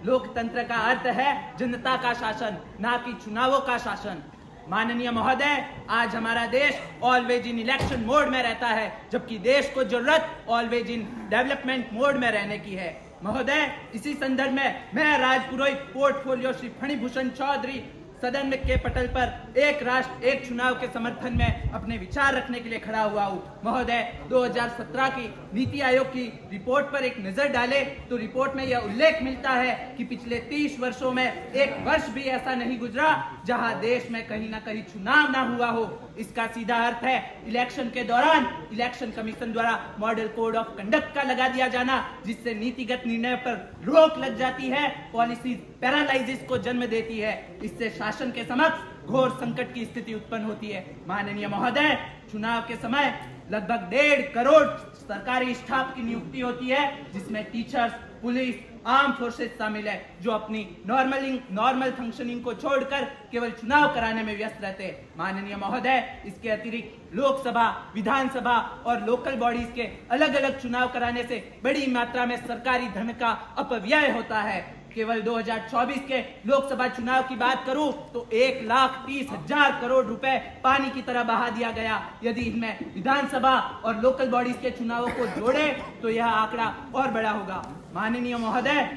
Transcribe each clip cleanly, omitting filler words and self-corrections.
लोकतंत्र का अर्थ है जनता का शासन, ना कि चुनावों का शासन। माननीय महोदय, आज हमारा देश ऑलवेज इन इलेक्शन मोड में रहता है, जबकि देश को जरूरत ऑलवेज इन डेवलपमेंट मोड में रहने की है। महोदय, इसी संदर्भ में मैं राजपुरोहित पोर्टफोलियो श्री फणिभूषण चौधरी सदन के पटल पर एक राष्ट्र एक चुनाव के समर्थन में अपने विचार रखने के लिए खड़ा हुआ हूँ। महोदय, 2017 की नीति आयोग की रिपोर्ट पर एक नजर डाले तो रिपोर्ट में यह उल्लेख मिलता है कि पिछले 30 वर्षों में एक वर्ष भी ऐसा नहीं गुजरा जहां देश में कहीं ना कहीं चुनाव ना हुआ हो। इसका सीधा अर्थ है इलेक्शन के दौरान इलेक्शन कमीशन द्वारा मॉडल कोड ऑफ कंडक्ट का लगा दिया जाना, जिससे नीतिगत निर्णय पर रोक लग जाती है, पॉलिसी पैरालाइसिस को जन्म देती है। इससे शासन के समक्ष घोर संकट की स्थिति उत्पन्न होती है। माननीय महोदय, चुनाव के समय लगभग 1.5 करोड़ सरकारी स्टाफ की नियुक्ति होती है, जिसमें टीचर्स, पुलिस, आर्म फोर्सेस शामिल है, जो अपनी नॉर्मल फंक्शनिंग को छोड़कर केवल चुनाव कराने में व्यस्त रहते हैं। माननीय महोदय, इसके अतिरिक्त लोकसभा, विधानसभा और लोकल बॉडीज के अलग अलग चुनाव कराने से बड़ी मात्रा में सरकारी धन का अपव्यय होता है। केवल 2024 के लोकसभा चुनाव की बात करूं तो 1,30,000 करोड़ रुपए पानी की तरह बहा दिया गया। यदि इनमें विधानसभा और लोकल बॉडीज के चुनावों को जोड़े तो यह आंकड़ा और बड़ा होगा। माननीय महोदय,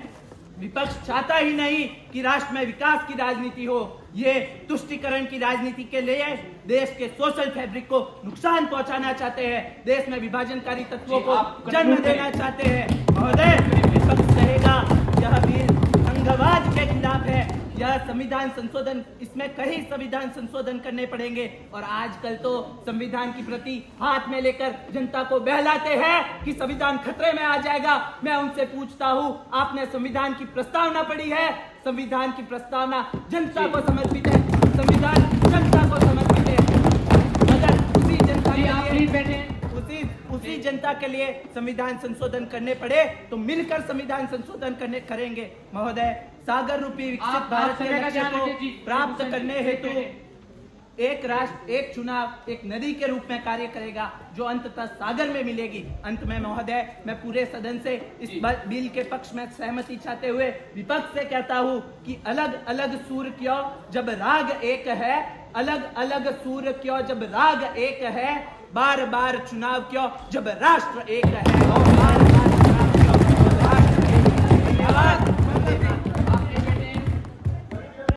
विपक्ष चाहता ही नहीं कि राष्ट्र में विकास की राजनीति हो। ये तुष्टीकरण की राजनीति के लिए देश के सोशल फैब्रिक को नुकसान पहुंचाना चाहते हैं, देश में विभाजनकारी तत्वों को जन्म देना चाहते हैं। महोदय, विपक्ष कहेगा यह बिल संघवाद के खिलाफ है, यह संविधान संशोधन, इसमें कई संविधान संशोधन करने पड़ेंगे। और आजकल तो संविधान की प्रति हाथ में लेकर जनता को बहलाते हैं कि संविधान खतरे में आ जाएगा। मैं उनसे पूछता हूं, आपने संविधान की प्रस्तावना पढ़ी है? संविधान की प्रस्तावना जनता को समर्पित है, संविधान जनता को समर्पित है। अगर उसी जनता उसी जनता के लिए संविधान संशोधन करने पड़े तो मिलकर संविधान संशोधन करेंगे। महोदय, सागर रूपी विकसित भारत के लक्ष्य को प्राप्त करने हेतु एक राष्ट्र एक चुनाव एक नदी के रूप में कार्य करेगा, जो अंततः सागर में मिलेगी। अंत में महोदय, मैं पूरे सदन से इस बिल के पक्ष में सहमति चाहते हुए विपक्ष से कहता हूं कि अलग अलग सुर क्यों जब राग एक है, अलग अलग सुर क्यों जब राग एक है, बार बार चुनाव क्यों जब राष्ट्र एक है। और